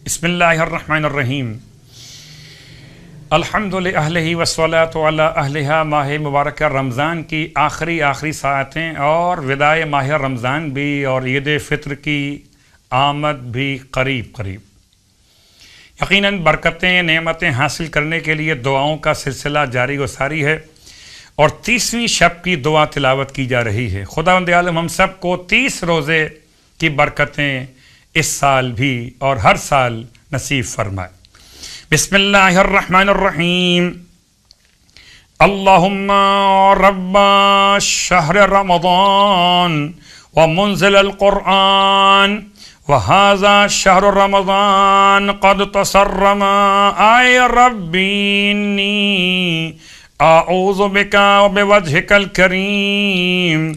بسم اللہ الرحمن الرحیم الحمد للہ والصلاۃ علی اہلہا۔ ماہ مبارکہ رمضان کی آخری ساعتیں اور وداع ماہ رمضان بھی اور عید فطر کی آمد بھی قریب یقیناً برکتیں نعمتیں حاصل کرنے کے لیے دعاؤں کا سلسلہ جاری و ساری ہے اور 30ویں شب کی دعا تلاوت کی جا رہی ہے۔ خداوند عالم ہم سب کو 30 روزے کی برکتیں اس سال بھی اور ہر سال نصیب فرمائے۔ بسم اللہ الرحمن الرحیم۔ اللہم رب شہر رمضان ومنزل القرآن وهذا شهر رمضان قد تصرم آئے ربی انی اعوذ بک وبوجہک الکریم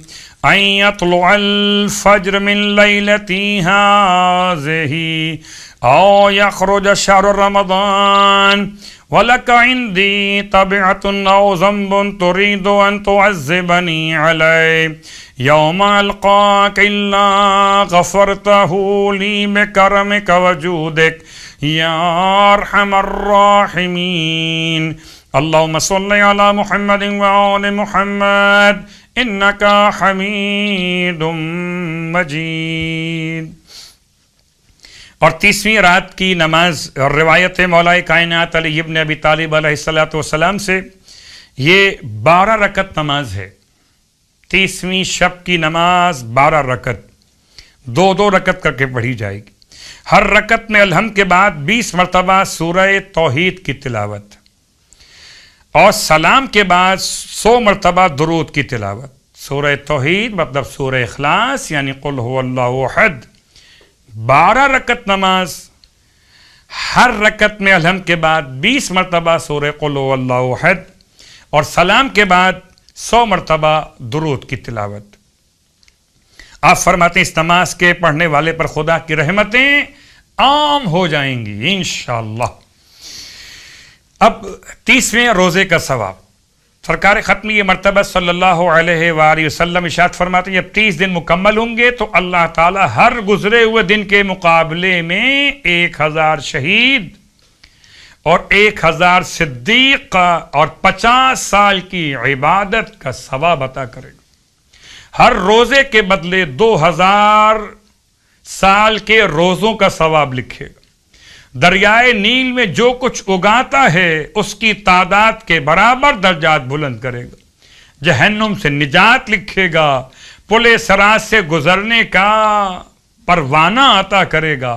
ان یطلع الفجر من لیلتی هذه او یخرج شهر رمضان ولک عندی طبعة او ذنب تريد ان تعذبنی علیہ یوم القاک الا غفرته لی بکرمک وجودک یا ارحم الراحمین۔ اللہم صلی علی محمد وآل محمد انک حمید مجید۔ اور 30ویں رات کی نماز روایت مولا کائنات علی ابن ابی طالب علیہ السلام سے یہ 12 رکعت نماز ہے۔ 30ویں شب کی نماز 12 رکعت 2 رکعت کر کے پڑھی جائے گی۔ ہر رکعت میں الحمد کے بعد 20 مرتبہ سورہ توحید کی تلاوت اور سلام کے بعد 100 مرتبہ درود کی تلاوت۔ سورہ توحید مطلب سورہ اخلاص یعنی قل هو اللہ احد۔ 12 رکعت نماز، ہر رکعت میں الحمد کے بعد 20 مرتبہ سورہ قل هو اللہ احد اور سلام کے بعد 100 مرتبہ درود کی تلاوت۔ آپ فرماتے ہیں اس نماز کے پڑھنے والے پر خدا کی رحمتیں عام ہو جائیں گی انشاءاللہ۔ اب 30ویں روزے کا ثواب، سرکار ختمی مرتبہ صلی اللہ علیہ وآلہ وسلم ارشاد فرماتے ہیں جب 30 دن مکمل ہوں گے تو اللہ تعالی ہر گزرے ہوئے دن کے مقابلے میں 1000 شہید اور 1000 صدیق کا اور 50 سال کی عبادت کا ثواب عطا کرے گا۔ ہر روزے کے بدلے 2000 سال کے روزوں کا ثواب لکھے گا۔ دریائے نیل میں جو کچھ اگاتا ہے اس کی تعداد کے برابر درجات بلند کرے گا۔ جہنم سے نجات لکھے گا، پل صراط سے گزرنے کا پروانہ عطا کرے گا،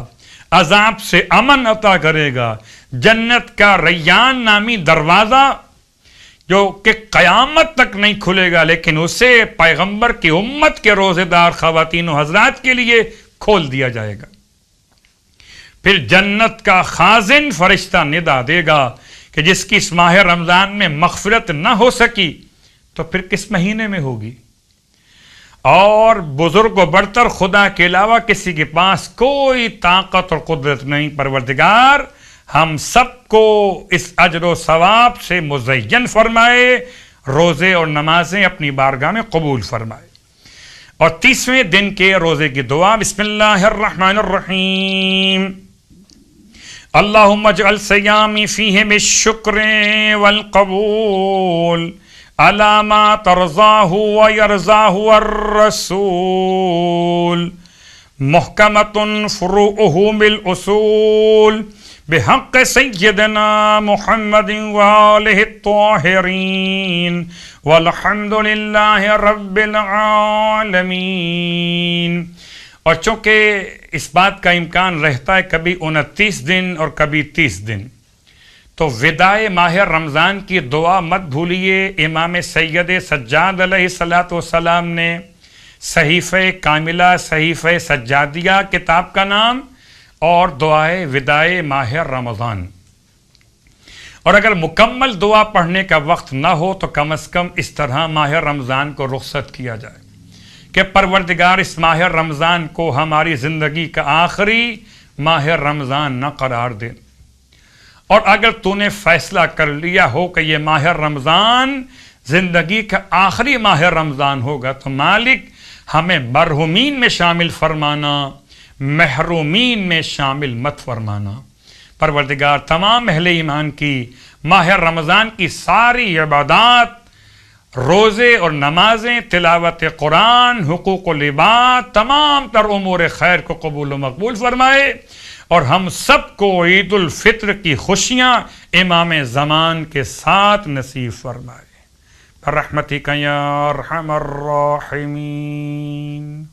عذاب سے امن عطا کرے گا۔ جنت کا ریان نامی دروازہ جو کہ قیامت تک نہیں کھلے گا لیکن اسے پیغمبر کی امت کے روزے دار خواتین و حضرات کے لیے کھول دیا جائے گا۔ پھر جنت کا خازن فرشتہ ندا دے گا کہ جس کی اس ماہ رمضان میں مغفرت نہ ہو سکی تو پھر کس مہینے میں ہوگی؟ اور بزرگ و برتر خدا کے علاوہ کسی کے پاس کوئی طاقت اور قدرت نہیں۔ پروردگار ہم سب کو اس اجر و ثواب سے مزین فرمائے، روزے اور نمازیں اپنی بارگاہ میں قبول فرمائے۔ اور 30ویں دن کے روزے کی دعا، بسم اللہ الرحمن الرحیم۔ اللہم اجعل صیامی فیہ بالشکر والقبول علی ما ترضاہ ویرضاہ الرسول محکمۃ فروعہ بالاصول بحق سیدنا محمد وآلہ الطاہرین والحمد للہ رب العالمین۔ اور چونکہ اس بات کا امکان رہتا ہے کبھی 29 دن اور کبھی 30 دن، تو وداع ماہ رمضان کی دعا مت بھولیے۔ امام سید سجاد علیہ السلام نے صحیفہ کاملہ صحیفہ سجادیہ کتاب کا نام اور دعائے وداع ماہ رمضان۔ اور اگر مکمل دعا پڑھنے کا وقت نہ ہو تو کم از کم اس طرح ماہ رمضان کو رخصت کیا جائے کہ پروردگار اس ماہ رمضان کو ہماری زندگی کا آخری ماہ رمضان نہ قرار دے۔ اور اگر تو نے فیصلہ کر لیا ہو کہ یہ ماہ رمضان زندگی کا آخری ماہ رمضان ہوگا تو مالک ہمیں مرحومین میں شامل فرمانا، محرومین میں شامل مت فرمانا۔ پروردگار تمام اہل ایمان کی ماہ رمضان کی ساری عبادات، روزے اور نمازیں، تلاوت قرآن، حقوق و لباس، تمام تر امور خیر کو قبول و مقبول فرمائے، اور ہم سب کو عید الفطر کی خوشیاں امام زمان کے ساتھ نصیب فرمائے۔ برحمتک یا ارحم الراحمین۔